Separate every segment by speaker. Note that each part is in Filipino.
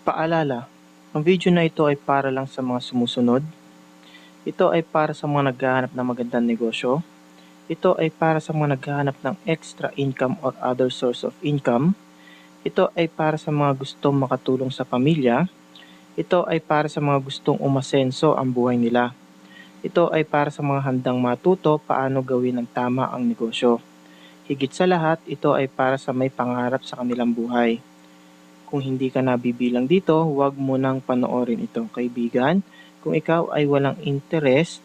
Speaker 1: Paalala, ang video na ito ay para lang sa mga sumusunod. Ito ay para sa mga naghahanap ng magandang negosyo. Ito ay para sa mga naghahanap ng extra income or other source of income. Ito ay para sa mga gustong makatulong sa pamilya. Ito ay para sa mga gustong umasenso ang buhay nila. Ito ay para sa mga handang matuto paano gawin ng tama ang negosyo. Higit sa lahat, ito ay para sa may pangarap sa kanilang buhay. Kung hindi ka nabibilang dito, huwag mo nang panoorin ito, kaibigan. Kung ikaw ay walang interest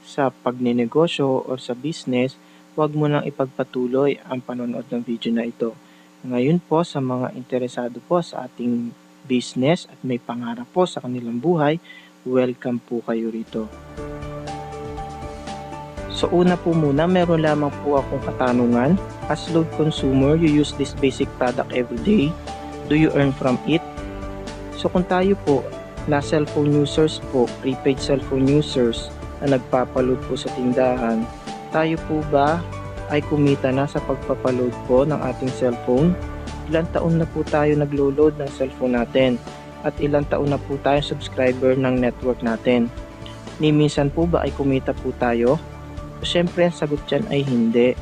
Speaker 1: sa pagnenegosyo o sa business, huwag mo nang ipagpatuloy ang panonood ng video na ito. Ngayon po, sa mga interesado po sa ating business at may pangarap po sa kanilang buhay, welcome po kayo rito. So una po muna, meron lamang po akong katanungan. As load consumer, you use this basic product every day. Do you earn from it? So kung tayo po na cellphone users po, prepaid cellphone users na nagpapaload po sa tindahan, tayo po ba ay kumita na sa pagpapaload po ng ating cellphone? Ilang taon na po tayo naglo-load ng cellphone natin? At ilang taon na po tayo subscriber ng network natin? Ni minsan po ba ay kumita po tayo? So syempre ang sagot dyan ay hindi.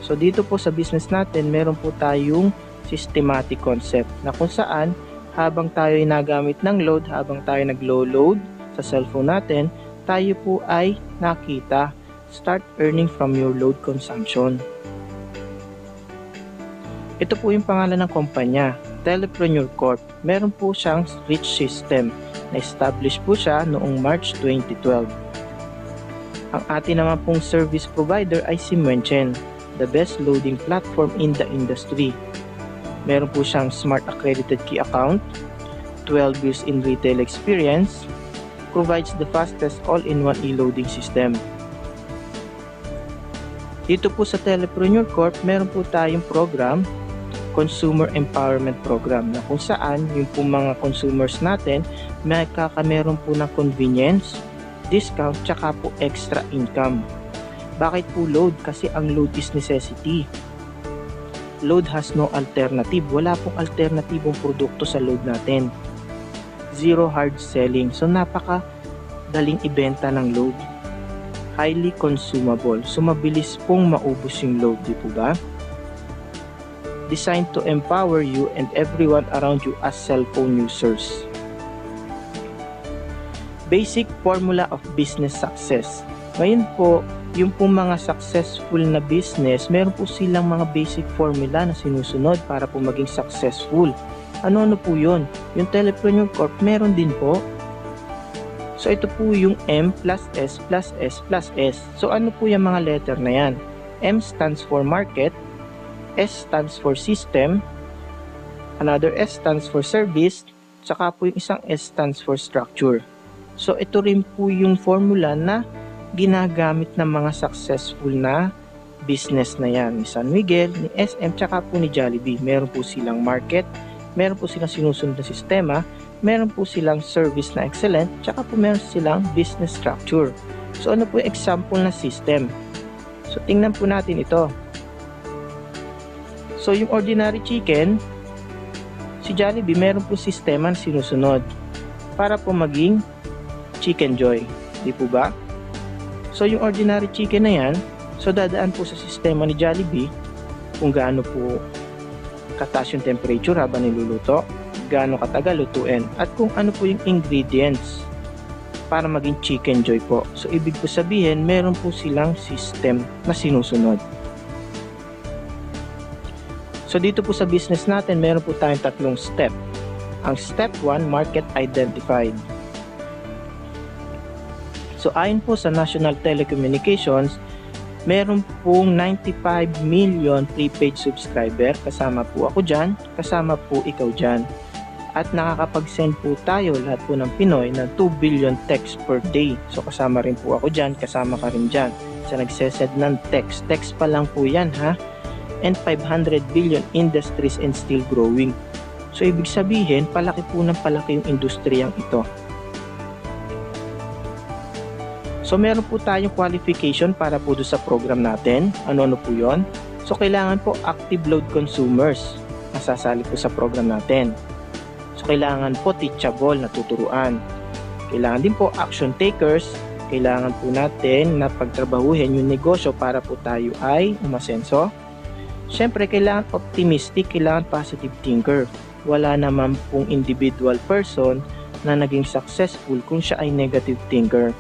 Speaker 1: So dito po sa business natin, meron po tayong systematic concept na kung saan habang tayo ay nagamit ng load, habang tayo naglo-load sa cellphone natin, tayo po ay nakita. Start earning from your load consumption. Ito po yung pangalan ng kumpanya, Telepreneur Corp. Meron po siyang rich system. Na-establish po siya noong March 2012. Ang atin naman pong service provider ay si Menchen, the best loading platform in the industry. Meron po siyang Smart Accredited Key Account, 12 years in retail experience, provides the fastest all-in-one e-loading system. Dito po sa Telepreneur Corp, meron po tayong program, Consumer Empowerment Program, na kung saan yung po mga consumers natin meron po ng convenience, discount, tsaka po extra income. Bakit po load? Kasi ang load is necessity. Load has no alternative. Wala pong alternatibong produkto sa load natin. Zero hard selling. So napaka daling ibenta ng load. Highly consumable. So mabilis pong maubos yung load, di po ba? Designed to empower you and everyone around you as cellphone users. Basic formula of business success. Ngayon po, yung po mga successful na business, meron po silang mga basic formula na sinusunod para po maging successful. Ano po yun? Yung Telepreneur Corp, meron din po. So ito po yung M plus S plus S plus S. So ano po yung mga letter na yan? M stands for market, S stands for system, another S stands for service, saka po yung isang S stands for structure. So ito rin po yung formula na ginagamit ng mga successful na business na yan. Ni San Miguel, ni SM, tsaka po ni Jollibee. Meron po silang market, meron po silang sinusunod na sistema, meron po silang service na excellent, tsaka po meron silang business structure. So ano po yung example na system? So tingnan po natin ito. So yung ordinary chicken, si Jollibee, meron po sistema na sinusunod para po maging Chicken Joy. Di po ba? So yung ordinary chicken na yan, so dadaan po sa sistema ni Jollibee kung gaano po kataas yung temperature habang niluluto, gaano katagal lutuin, at kung ano po yung ingredients para maging Chicken Joy po. So ibig po sabihin, meron po silang system na sinusunod. So dito po sa business natin, meron po tayong tatlong step. Ang step 1, market identified. So ayon po sa National Telecommunications, meron pong 95 million prepaid subscriber. Kasama po ako dyan, kasama po ikaw dyan. At nakakapag-send po tayo, lahat po ng Pinoy, ng 2 billion texts per day. So kasama rin po ako dyan, kasama ka rin dyan. Sa nagsesend ng text pa lang po yan ha. And 500 billion industries and still growing. So ibig sabihin, palaki po ng palaki yung industriyang ito. So meron po tayong qualification para po doon sa program natin. Ano po yon? So kailangan po active load consumers. Masasali po sa program natin. So kailangan po teachable na tuturuan. Kailangan din po action takers. Kailangan po natin na pagtrabahuhin yung negosyo para po tayo ay umasenso. Siyempre, kailangan optimistic, kailangan positive thinker. Wala naman pong individual person na naging successful kung siya ay negative thinker.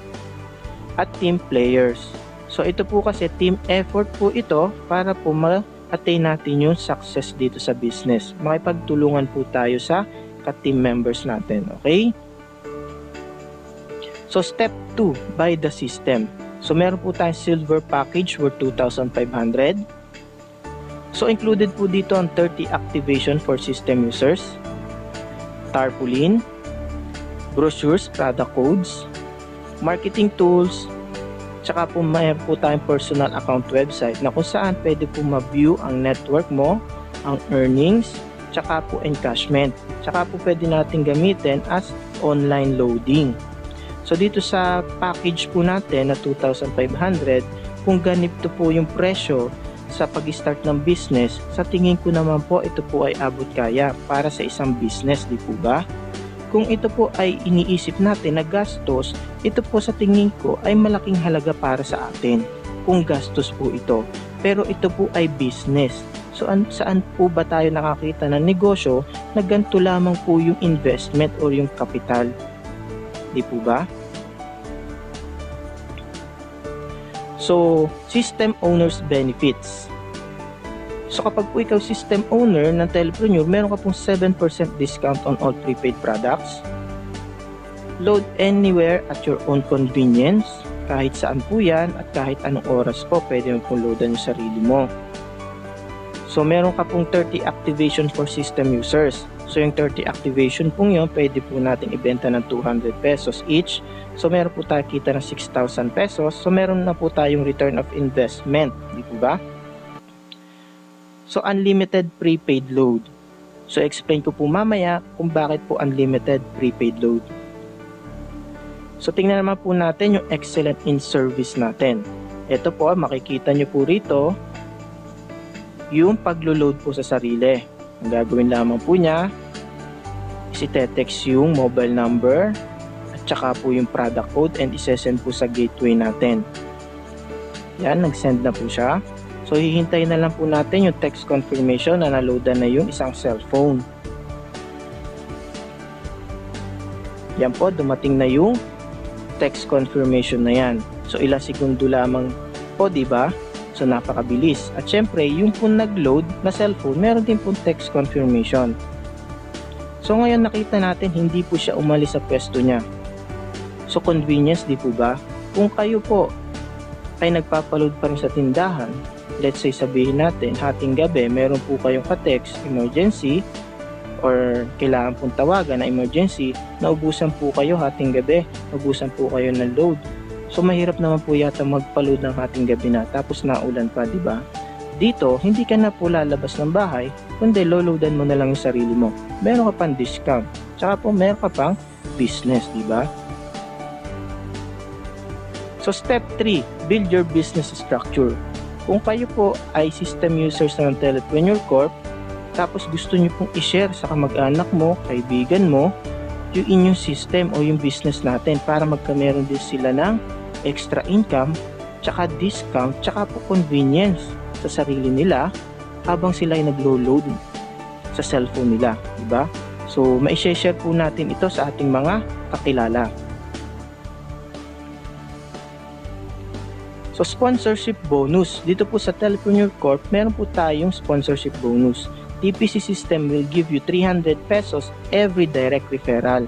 Speaker 1: At team players. So ito po kasi team effort po ito para po ma-attain natin yung success dito sa business. Makipagtulungan po tayo sa ka-team members natin. Okay? So step 2, buy the system. So meron po tayong silver package worth 2,500. So included po dito ang 30 activation for system users, tarpaulin, brochures, product codes, marketing tools, tsaka po mayroon po tayong personal account website na kung saan pwede po ma-view ang network mo, ang earnings, tsaka po encashment. Tsaka po pwede natin gamitin as online loading. So dito sa package po natin na 2,500, kung ganito po yung presyo sa pag-start ng business, sa tingin ko naman po ito po ay abot kaya para sa isang business, di po ba? Kung ito po ay iniisip natin na gastos, ito po sa tingin ko ay malaking halaga para sa atin kung gastos po ito. Pero ito po ay business. So saan po ba tayo nakakita ng negosyo na ganito lamang po yung investment or yung capital? Di po ba? So, system owner's benefits. So kapag po ikaw system owner ng Telepreneur, meron ka pong 7% discount on all prepaid products. Load anywhere at your own convenience. Kahit saan po yan at kahit anong oras po, pwede mo pong loadan yung sarili mo. So meron ka pong 30 activation for system users. So yung 30 activation pong yun, pwede po natin ibenta ng 200 pesos each. So meron po tayo kita ng 6,000 pesos. So meron na po tayong return of investment. Di po ba? So unlimited prepaid load. So explain ko po mamaya kung bakit po unlimited prepaid load. So tingnan naman po natin yung excellent in service natin. Ito po, makikita nyo po rito yung paglo-load po sa sarili. Ang gagawin lamang po niya is ite-text yung mobile number at saka po yung product code and isesend po sa gateway natin. Yan, nag-send na po siya. So hihintayin na lang po natin yung text confirmation na naloadan na yung isang cellphone. Yan po, dumating na yung text confirmation na yan. So ilang segundo lamang po, di ba? So napakabilis. At syempre, yung po nag-load na cellphone, meron din po text confirmation. So ngayon nakita natin, hindi po siya umalis sa pwesto niya. So convenience, di po ba? Kung kayo po ay nagpapaload pa rin sa tindahan, let's say sabihin natin, hating gabi, meron po kayong ka-text, emergency, or kailangan pong tawagan na emergency, naubusan po kayo hating gabi, naubusan po kayo ng load. So mahirap naman po yata magpa-load ng hating gabi na tapos naulan pa, di ba? Dito, hindi ka na po lalabas ng bahay, kundi loloadan mo na lang yung sarili mo. Meron ka pang discount, tsaka po meron ka pang business, di ba? So step 3, build your business structure. Kung kayo po ay system users ng Telepreneur Corp, tapos gusto nyo pong i-share sa kamag-anak mo, kaibigan mo, yung inyong system o yung business natin para magkameron din sila ng extra income, tsaka discount, tsaka po convenience sa sarili nila habang sila ay naglo-load sa cellphone nila, diba? So, ma-share po natin ito sa ating mga kakilala. So, sponsorship bonus. Dito po sa Telepreneur Corp, meron po tayong sponsorship bonus. TPC system will give you 300 pesos every direct referral.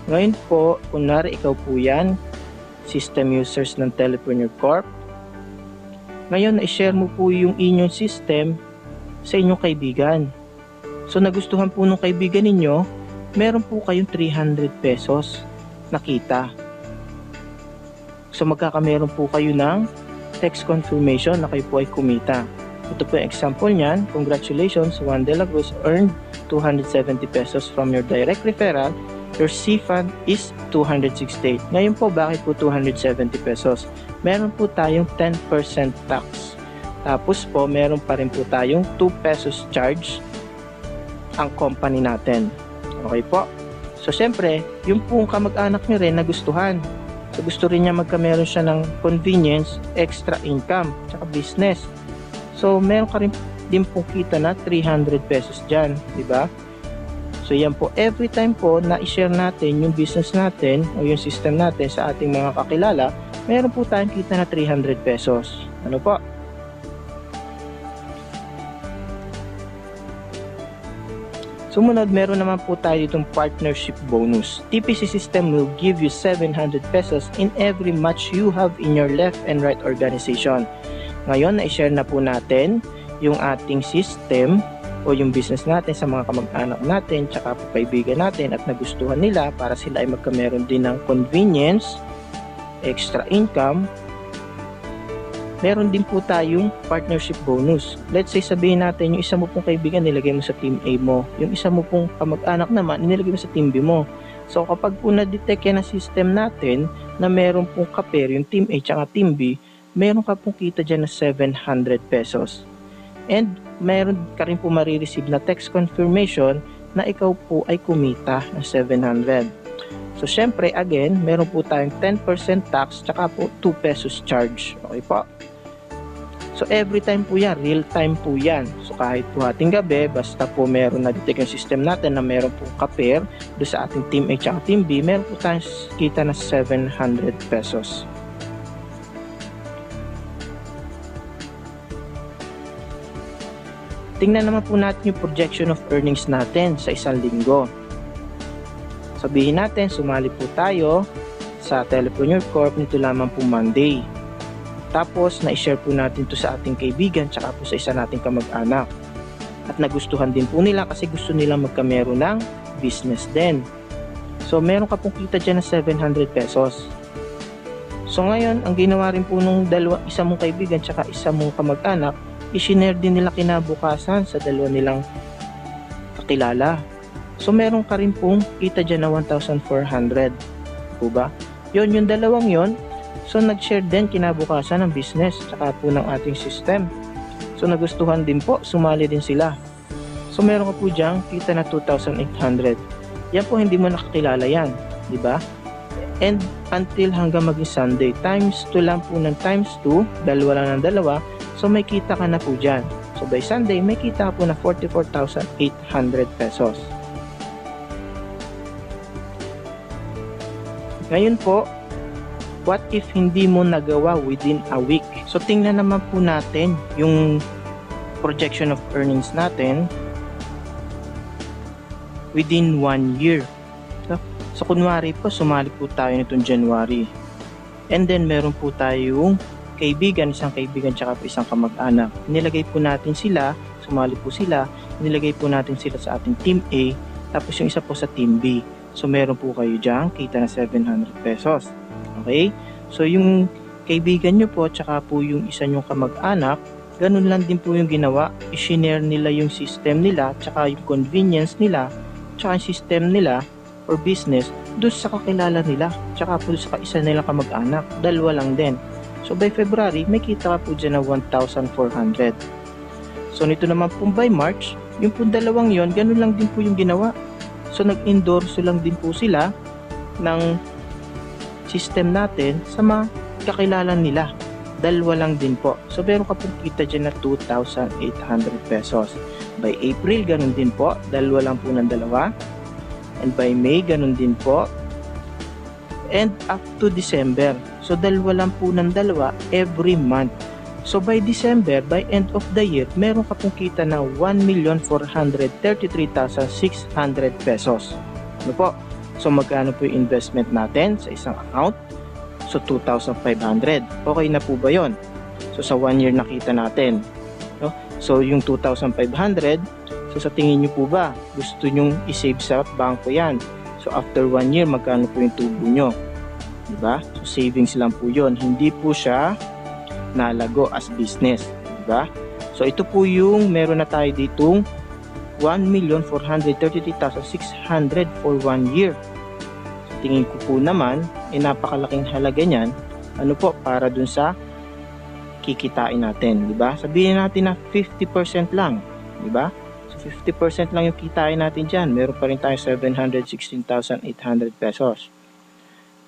Speaker 1: Ngayon po, kunwari ikaw po yan, system users ng Telepreneur Corp. Ngayon, i-share mo po yung inyong system sa inyong kaibigan. So, nagustuhan po ng kaibigan ninyo, meron po kayong 300 pesos na kita. So, magkakameron po kayo ng text confirmation na kayo po ay kumita. Ito po yung example niyan. Congratulations, Juan de la Cruz earned 270 pesos from your direct referral. Your C-fund is 268. Ngayon po, bakit po 270 pesos? Meron po tayong 10% tax. Tapos po, meron pa rin po tayong 2 pesos charge ang company natin. Okay po? So, syempre, yung pong kamag-anak nyo rin nagustuhan. So, gusto rin niya meron siya ng convenience, extra income, tsaka business. So, meron ka rin din pong kita na 300 pesos dyan, di ba? So, yan po, every time po na i-share natin yung business natin o yung system natin sa ating mga kakilala, meron po tayong kita na 300 pesos. Ano po? Sumunod, meron naman po tayo itong partnership bonus. TPC system will give you 700 pesos in every match you have in your left and right organization. Ngayon, na-share na po natin yung ating system o yung business natin sa mga kamag-anak natin tsaka po kaibigan natin at nagustuhan nila para sila ay magkameron din ng convenience, extra income. Meron din po tayong partnership bonus. Let's say sabihin natin yung isa mo pong kaibigan nilagay mo sa team A mo, yung isa mo pong kamag-anak naman nilagay mo sa team B mo. So kapag po na-detect yan ang system natin na meron pong kapair yung team A tsaka team B, meron ka pong kita dyan na 700 pesos. And meron ka rin po marireceive na text confirmation na ikaw po ay kumita ng 700. So syempre again, meron po tayong 10% tax tsaka po 2 pesos charge. Okay po? So every time po yan, real time po yan. So kahit po ating gabi, basta po meron na detect yung system natin na meron po kapair doon sa ating team A at team B, meron po tayong kita na 700 pesos. Tingnan naman po natin yung projection of earnings natin sa isang linggo. Sabihin natin, sumali po tayo sa Telepreneur Corp nito lamang po Monday. Tapos, na-share po natin to sa ating kaibigan tsaka po sa isa nating kamag-anak. At nagustuhan din po nila kasi gusto nila magkamero ng business din. So, meron ka pong kita dyan na 700 pesos. So, ngayon, ang ginawa rin po nung isa mong kaibigan tsaka isa mong kamag-anak, i-share din nila kinabukasan sa dalawa nilang kakilala. So, meron ka rin pong kita dyan na 1,400. Po ba? Yun, yung dalawang yon. So, nag-share din kinabukasan ng business tsaka po ng ating system. So, nagustuhan din po, sumali din sila. So, meron ka po dyan, kita na 2,800. Yan po, hindi mo nakakilala yan. Di ba? And until hanggang maging Sunday, times 2 lang po ng times 2, dalawa lang ng dalawa. So, may kita ka na po dyan. So, by Sunday, may kita ka po na 44,800 pesos. Ngayon po, what if hindi mo nagawa within a week? So, tingnan naman po natin yung projection of earnings natin within 1 year. So, kunwari po, sumali po tayo nitong January. And then, meron po tayong kaibigan, isang kaibigan tsaka po isang kamag-anak. Nilagay po natin sila, sumali po sila, nilagay po natin sila sa ating Team A, tapos yung isa po sa Team B. So, meron po kayo dyan, kita na 700 pesos. Okay? So, yung kaibigan nyo po, tsaka po yung isa nyong kamag-anak, ganun lang din po yung ginawa. I-share nila yung system nila, tsaka yung convenience nila, tsaka yung system nila, or business, doon sa kakilala nila, tsaka po sa isa nilang kamag-anak. Dalawa lang din. So, by February, may kita ka po dyan na 1,400. So, nito naman po by March, yung po dalawang yon, ganun lang din po yung ginawa. So, nag-endorse lang din po sila ng system natin sa mga kakilala nila. Dalawa lang din po. So, meron ka pong kita dyan na 2,800 pesos. By April, ganun din po. Dalawa lang po ng dalawa. And by May, ganun din po. And up to December. So, dalawa lang po ng dalawa every month. So, by December, by end of the year, meron ka pong kita na 1,433,600 pesos. Ano po? So, magkano po yung investment natin sa isang account? So, 2,500. Okay na po ba yon? So, sa 1 year nakita natin. No? So, yung 2,500, so sa tingin nyo po ba, gusto nyong isave sa bangko yan? So, after 1 year, magkano po yung tubo nyo? Diba? So, savings lang po yon. Hindi po siya nalago as business. Diba? So, ito po yung meron na tayo ditong 1,433,600 for 1 year. So, tingin ko po naman, napakalaking halaga niyan. Ano po, para dun sa kikitain natin. Diba? Sabihin natin na 50% lang. Diba? So, 50% lang yung kitain natin dyan. Meron pa rin tayo 716,800 pesos.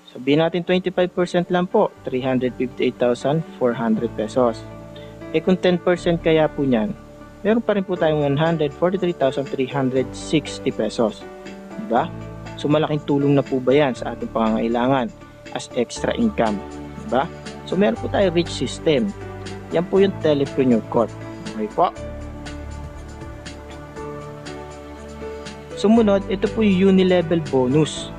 Speaker 1: Sabihin natin 25% lang po, 358,400 pesos. Kung 10% kaya po niyan, meron pa rin po tayong 143,360 pesos. Diba? So malaking tulong na po ba yan sa ating pangangailangan as extra income? Diba? So meron po tayong rich system. Yan po yung Telepreneur Corp. Okay po. Sumunod, ito po yung uni-level bonus.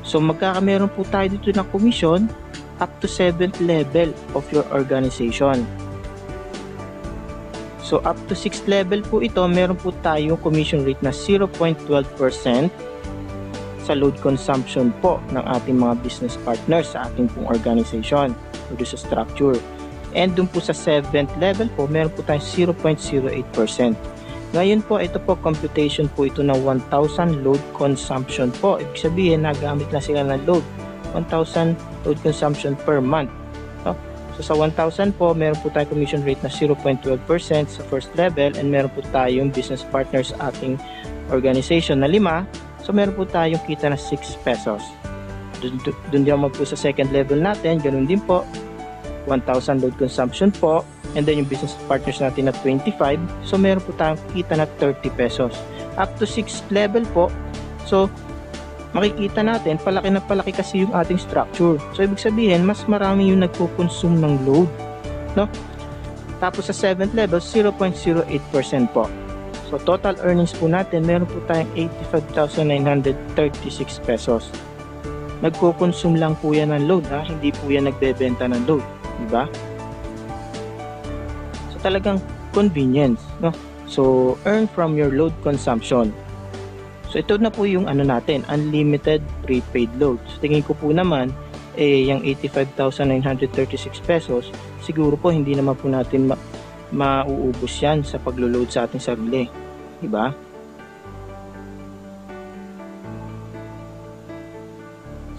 Speaker 1: So magkakameron po tayo dito ng commission up to 7th level of your organization. So up to 6th level po ito, meron po tayong commission rate na 0.12% sa load consumption po ng ating mga business partners sa ating pong organization o sa structure. And dun po sa 7th level po, meron po tayong 0.08%. Ngayon po, ito po, computation po ito na 1,000 load consumption po. Ibig sabihin, nagamit na sila ng load. 1,000 load consumption per month. So sa 1,000 po, meron po tayong commission rate na 0.12% sa first level and meron po tayong business partners sa ating organization na 5. So meron po tayong kita na 6 pesos. Doon naman po sa second level natin, ganun din po. 1,000 load consumption po. And then yung business partners natin na 25. So meron po tayong kita na 30 pesos. Up to 6th level po. So makikita natin, palaki na palaki kasi yung ating structure. So ibig sabihin, mas marami yung nagko-consume ng load. No? Tapos sa 7th level, 0.08% po. So total earnings po natin, meron po tayong 85,936 pesos. Nagko-consume lang po yan ng load, ha? Hindi po yan nagbebenta ng load. Diba? So talagang convenience. No? So earn from your load consumption. So ito na po yung ano natin, unlimited prepaid load. So tingin ko po naman, yung 85,936 pesos, siguro po hindi naman po natin mauubos yan sa paglo-load sa ating sarili. Diba?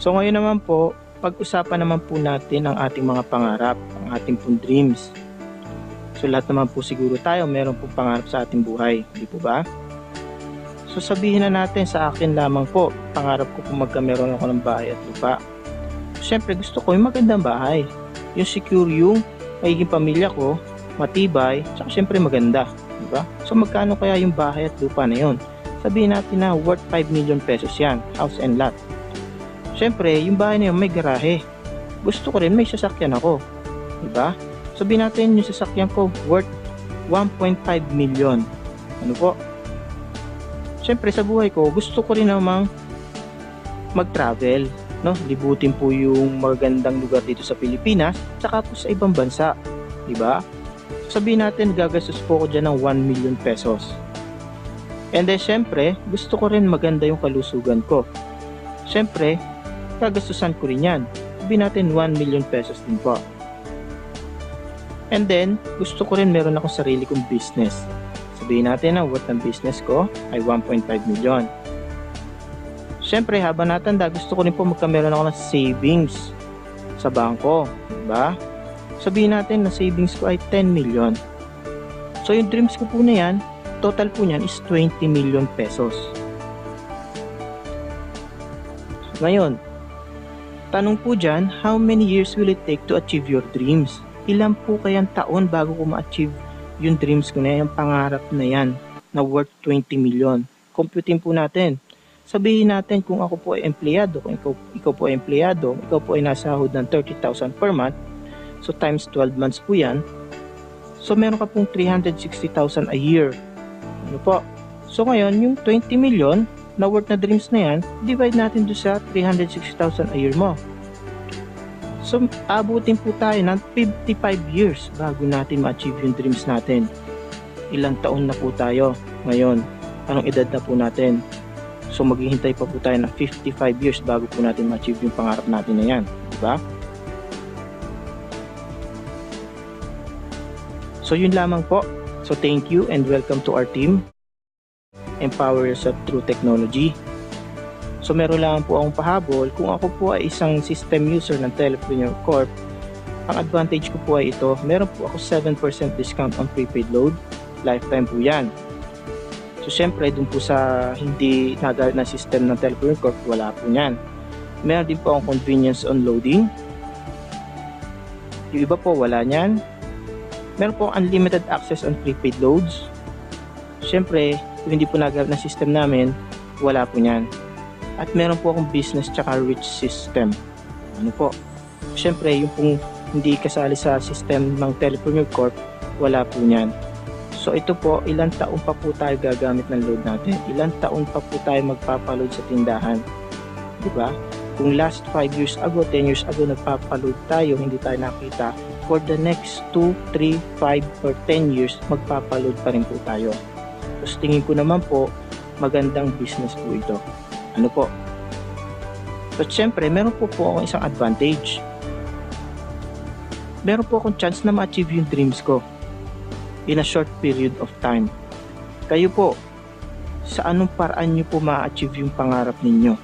Speaker 1: So ngayon naman po, pag-usapan naman po natin ang ating mga pangarap, ang ating pong dreams. So lahat naman po siguro tayo meron pong pangarap sa ating buhay. Di po ba? So sabihin na natin sa akin lamang po, pangarap ko po magkameron ako ng bahay at lupa. Siyempre gusto ko yung magandang bahay. Yung secure yung magiging pamilya ko, matibay, tsaka siyempre maganda. Diba? So magkano kaya yung bahay at lupa na yun? Sabihin natin na worth 5 million pesos yan, house and lot. Siyempre, yung bahay na yun may garahe. Gusto ko rin may sasakyan ako. Diba? Sabihin natin yung sasakyan ko worth 1.5 million. Ano po? Siyempre sa buhay ko, gusto ko rin namang mag-travel, no? Libutin po yung magandang lugar dito sa Pilipinas, saka po sa ibang bansa, di ba? Sabihin natin, gagastos po ko dyan ng 1 million pesos. And then, siyempre, gusto ko rin maganda yung kalusugan ko. Siyempre, gagastusan ko rin yan. Sabihin natin, 1 million pesos din po. And then, gusto ko rin meron akong sarili kong business. Sabihin natin na worth ng business ko ay 1.5 million. Siyempre, habang natanda, gusto ko rin po magkameron ako ng savings sa bangko. Diba? Sabihin natin na savings ko ay 10 million. So, yung dreams ko po na yan, total po niyan is 20 million pesos. Ngayon, tanong po dyan, how many years will it take to achieve your dreams? Ilan po kayang taon bago ko ma-achieve yung dreams ko na yan, yung pangarap na yan, na worth 20 million. Computing po natin. Sabihin natin kung ako po ay empleyado, kung ikaw po ay empleyado, ikaw po ay nasahod ng 30,000 per month, so times 12 months po yan, so meron ka pong 360,000 a year. Ano po? So ngayon, yung 20 million na worth na dreams na yan, divide natin doon sa 360,000 a year mo. So, abutin po tayo ng 55 years bago natin ma-achieve yung dreams natin. Ilang taon na po tayo ngayon? Anong edad na po natin? So, maghihintay pa po tayo ng 55 years bago po natin ma-achieve yung pangarap natin na yan. Diba? So, yun lamang po. So, thank you and welcome to our team. Empower yourself through technology. So meron lang po akong pahabol, kung ako po ay isang system user ng Telepreneur Corp, ang advantage ko po ay ito, meron po ako 7% discount on prepaid load, lifetime po yan. So syempre dun po sa hindi nagamit na system ng Telepreneur Corp, wala po yan. Meron din po ang convenience on loading. Yung iba po wala niyan. Meron po unlimited access on prepaid loads. Syempre, kung hindi po nagamit na system namin, wala po niyan. At meron po akong business tsaka rich system. Ano po? Syempre, yung pong hindi kasali sa system ng Telepreneur Corp, wala po niyan. So ito po, ilang taon pa po tayo gagamit ng load natin? Ilang taon pa po tayo magpapaload sa tindahan? Diba? Kung last 5 years ago, 10 years ago, nagpapaload tayo, hindi tayo nakita, for the next 2, 3, 5, or 10 years, magpapaload pa rin po tayo. So tingin ko naman po, magandang business po ito. Ano po? So syempre, meron po akong isang advantage. Meron po akong chance na ma-achieve yung dreams ko in a short period of time. Kayo po, sa anong paraan nyo po ma-achieve yung pangarap ninyo?